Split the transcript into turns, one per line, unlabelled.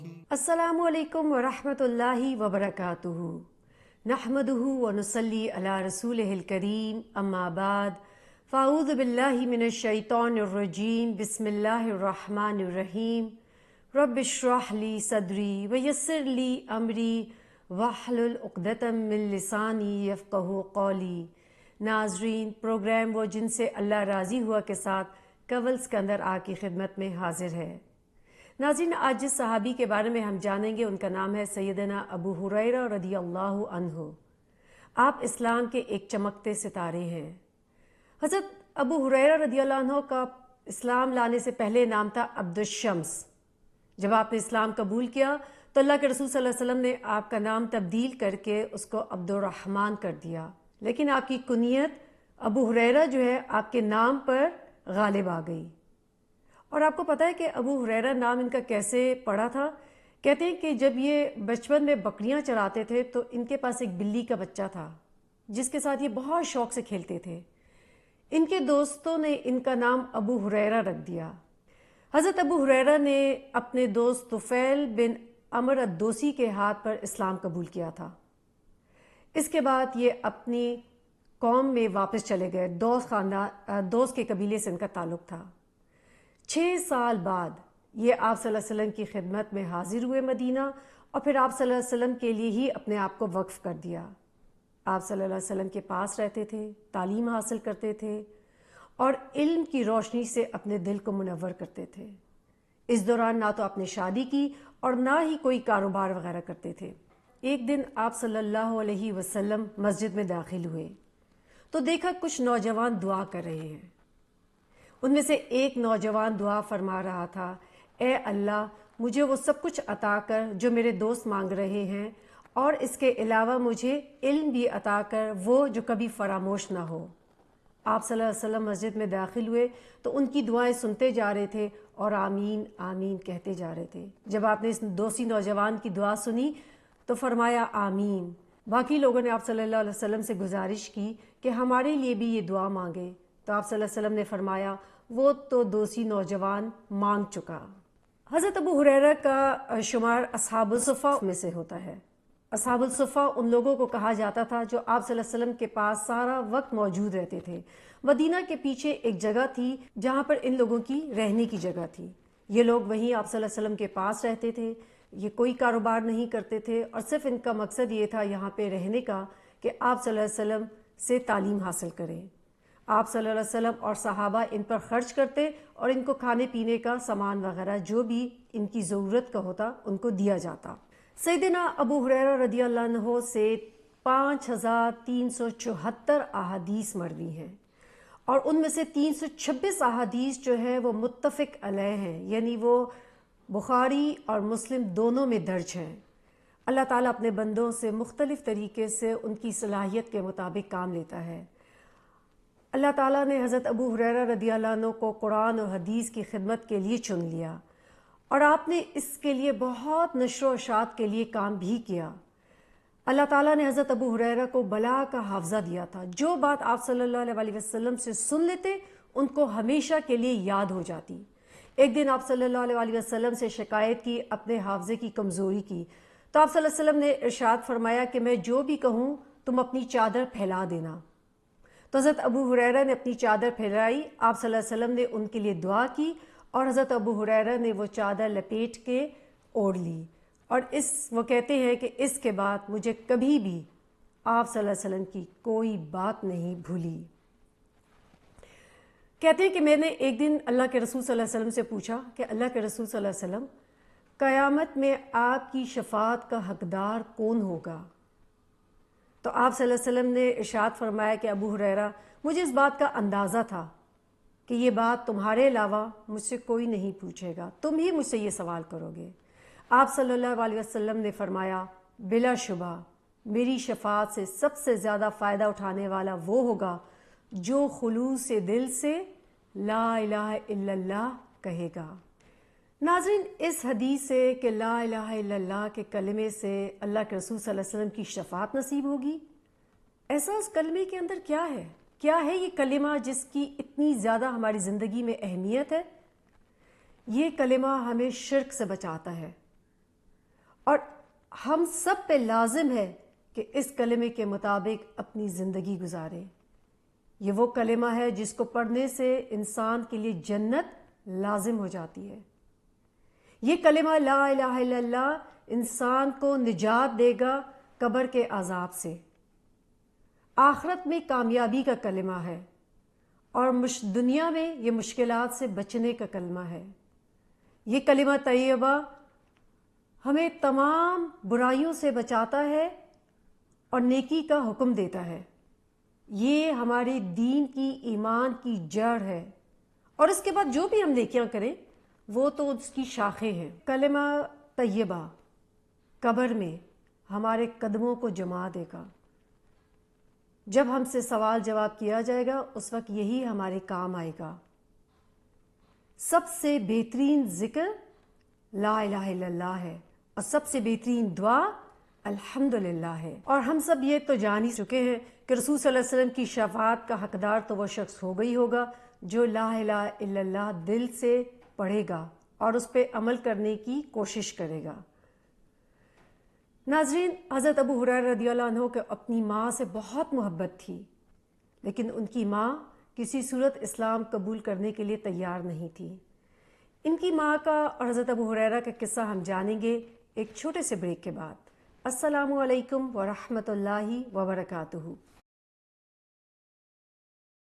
السلام علیکم ورحمۃ اللہ وبرکاتہ نحمدہ ونصلی علی رسولہ الکریم اما بعد فاعوذ باللہ من الشیطان الرجیم بسم اللہ الرحمن الرحیم رب اشرح لی صدری ویسر لی امری واحلل عقدۃ من لسانی یفقہوا قولی۔ ناظرین، پروگرام وہ جن سے اللہ راضی ہوا کے ساتھ کول سکندر آپ کی خدمت میں حاضر ہے۔ ناظرین، آج جس صحابی کے بارے میں ہم جانیں گے ان کا نام ہے سیدنا ابو ہریرہ رضی اللہ عنہ۔ آپ اسلام کے ایک چمکتے ستارے ہیں۔ حضرت ابو ہریرہ رضی اللہ عنہ کا اسلام لانے سے پہلے نام تھا عبد الشمس۔ جب آپ نے اسلام قبول کیا تو اللہ کے رسول صلی اللہ علیہ وسلم نے آپ کا نام تبدیل کر کے اس کو عبد الرحمن کر دیا، لیکن آپ کی کنیت ابو ہریرہ جو ہے آپ کے نام پر غالب آ گئی۔ اور آپ کو پتہ ہے کہ ابو ہریرہ نام ان کا کیسے پڑا تھا؟ کہتے ہیں کہ جب یہ بچپن میں بکریاں چراتے تھے تو ان کے پاس ایک بلی کا بچہ تھا جس کے ساتھ یہ بہت شوق سے کھیلتے تھے۔ ان کے دوستوں نے ان کا نام ابو ہریرہ رکھ دیا۔ حضرت ابو ہریرہ نے اپنے دوست طفیل بن عمرو الدوسی کے ہاتھ پر اسلام قبول کیا تھا۔ اس کے بعد یہ اپنی قوم میں واپس چلے گئے۔ دوس کے قبیلے سے ان کا تعلق تھا۔ 6 سال بعد یہ آپ صلی اللہ علیہ وسلم کی خدمت میں حاضر ہوئے مدینہ، اور پھر آپ صلی اللہ علیہ وسلم کے لیے ہی اپنے آپ کو وقف کر دیا۔ آپ صلی اللہ علیہ وسلم کے پاس رہتے تھے، تعلیم حاصل کرتے تھے اور علم کی روشنی سے اپنے دل کو منور کرتے تھے۔ اس دوران نہ تو آپ نے شادی کی اور نہ ہی کوئی کاروبار وغیرہ کرتے تھے۔ ایک دن آپ صلی اللہ علیہ وسلم مسجد میں داخل ہوئے تو دیکھا کچھ نوجوان دعا کر رہے ہیں۔ ان میں سے ایک نوجوان دعا فرما رہا تھا، اے اللہ مجھے وہ سب کچھ عطا کر جو میرے دوست مانگ رہے ہیں، اور اس کے علاوہ مجھے علم بھی عطا کر وہ جو کبھی فراموش نہ ہو۔ آپ صلی اللہ علیہ وسلم مسجد میں داخل ہوئے تو ان کی دعائیں سنتے جا رہے تھے اور آمین آمین کہتے جا رہے تھے۔ جب آپ نے اس دوسری نوجوان کی دعا سنی تو فرمایا آمین۔ باقی لوگوں نے آپ صلی اللہ علیہ وسلم سے گزارش کی کہ ہمارے لیے بھی یہ دعا مانگے، تو آپ صلی اللہ علیہ وسلم نے فرمایا وہ تو دوسری نوجوان مانگ چکا۔ حضرت ابو ہریرہ کا شمار اصحاب الصفہ میں سے ہوتا ہے۔ اصحاب الصفہ ان لوگوں کو کہا جاتا تھا جو آپ صلی اللہ علیہ وسلم کے پاس سارا وقت موجود رہتے تھے۔ مدینہ کے پیچھے ایک جگہ تھی جہاں پر ان لوگوں کی رہنے کی جگہ تھی۔ یہ لوگ وہیں آپ صلی اللہ علیہ وسلم کے پاس رہتے تھے۔ یہ کوئی کاروبار نہیں کرتے تھے اور صرف ان کا مقصد یہ تھا یہاں پہ رہنے کا کہ آپ صلی اللہ علیہ وسلم سے تعلیم حاصل کریں۔ آپ صلی اللہ علیہ وسلم اور صحابہ ان پر خرچ کرتے اور ان کو کھانے پینے کا سامان وغیرہ جو بھی ان کی ضرورت کا ہوتا ان کو دیا جاتا۔ سیدنا ابو ہریرہ رضی اللہ عنہ سے 5374 احادیث مروی ہیں، اور ان میں سے 326 احادیث جو ہیں وہ متفق علیہ ہیں، یعنی وہ بخاری اور مسلم دونوں میں درج ہیں۔ اللہ تعالیٰ اپنے بندوں سے مختلف طریقے سے ان کی صلاحیت کے مطابق کام لیتا ہے۔ اللہ تعالیٰ نے حضرت ابو ہریرہ رضی اللہ عنہ کو قرآن اور حدیث کی خدمت کے لیے چن لیا، اور آپ نے اس کے لیے بہت نشر و اشاعت کے لیے کام بھی کیا۔ اللہ تعالیٰ نے حضرت ابو ہریرہ کو بلا کا حافظہ دیا تھا۔ جو بات آپ صلی اللہ علیہ وسلم سے سن لیتے ان کو ہمیشہ کے لیے یاد ہو جاتی۔ ایک دن آپ صلی اللہ علیہ وسلم سے شکایت کی اپنے حافظے کی کمزوری کی، تو آپ صلی اللہ علیہ وسلم نے ارشاد فرمایا کہ میں جو بھی کہوں تم اپنی چادر پھیلا دینا۔ تو حضرت ابو ہریرہ نے اپنی چادر پھیلائی، آپ صلی اللہ علیہ وسلم نے ان کے لیے دعا کی اور حضرت ابو ہریرہ نے وہ چادر لپیٹ کے اوڑھ لی، اور وہ کہتے ہیں کہ اس کے بعد مجھے کبھی بھی آپ صلی اللہ علیہ وسلم کی کوئی بات نہیں بھولی۔ کہتے ہیں کہ میں نے ایک دن اللہ کے رسول صلی اللہ علیہ وسلم سے پوچھا کہ اللہ کے رسول صلی اللہ علیہ وسلم، قیامت میں آپ کی شفاعت کا حقدار کون ہوگا؟ تو آپ صلی اللہ علیہ وسلم نے ارشاد فرمایا کہ ابو ہریرہ مجھے اس بات کا اندازہ تھا کہ یہ بات تمہارے علاوہ مجھ سے کوئی نہیں پوچھے گا، تم ہی مجھ سے یہ سوال کرو گے۔ آپ صلی اللہ علیہ وسلم نے فرمایا بلا شبہ میری شفاعت سے سب سے زیادہ فائدہ اٹھانے والا وہ ہوگا جو خلوص دل سے لا الہ الا اللہ کہے گا۔ ناظرین، اس حدیث سے کہ لا الہ الا اللہ کے کلمے سے اللہ کے رسول صلی اللہ علیہ وسلم کی شفاعت نصیب ہوگی، ایسا اس کلمے کے اندر کیا ہے؟ کیا ہے یہ کلمہ جس کی اتنی زیادہ ہماری زندگی میں اہمیت ہے؟ یہ کلمہ ہمیں شرک سے بچاتا ہے، اور ہم سب پہ لازم ہے کہ اس کلمے کے مطابق اپنی زندگی گزاریں۔ یہ وہ کلمہ ہے جس کو پڑھنے سے انسان کے لیے جنت لازم ہو جاتی ہے۔ یہ کلمہ لا الہ الا اللہ انسان کو نجات دے گا قبر کے عذاب سے، آخرت میں کامیابی کا کلمہ ہے، اور دنیا میں یہ مشکلات سے بچنے کا کلمہ ہے۔ یہ کلمہ طیبہ ہمیں تمام برائیوں سے بچاتا ہے اور نیکی کا حکم دیتا ہے۔ یہ ہمارے دین کی، ایمان کی جڑ ہے، اور اس کے بعد جو بھی ہم نیکیاں کریں وہ تو اس کی شاخیں ہیں۔ کلمہ طیبہ قبر میں ہمارے قدموں کو جما دے گا۔ جب ہم سے سوال جواب کیا جائے گا اس وقت یہی ہمارے کام آئے گا۔ سب سے بہترین ذکر لا الہ الا اللہ ہے، اور سب سے بہترین دعا الحمدللہ ہے۔ اور ہم سب یہ تو جان ہی چکے ہیں کہ رسول صلی اللہ علیہ وسلم کی شفاعت کا حقدار تو وہ شخص ہو گئی ہوگا جو لا الہ الا اللہ دل سے پڑھے گا اور اس پہ عمل کرنے کی کوشش کرے گا۔ ناظرین، حضرت ابو ہریرہ رضی اللہ عنہ کو اپنی ماں سے بہت محبت تھی، لیکن ان کی ماں کسی صورت اسلام قبول کرنے کے لیے تیار نہیں تھی۔ ان کی ماں کا اور حضرت ابو ہریرہ کا قصہ ہم جانیں گے ایک چھوٹے سے بریک کے بعد۔ السلام علیکم ورحمۃ اللہ وبرکاتہ۔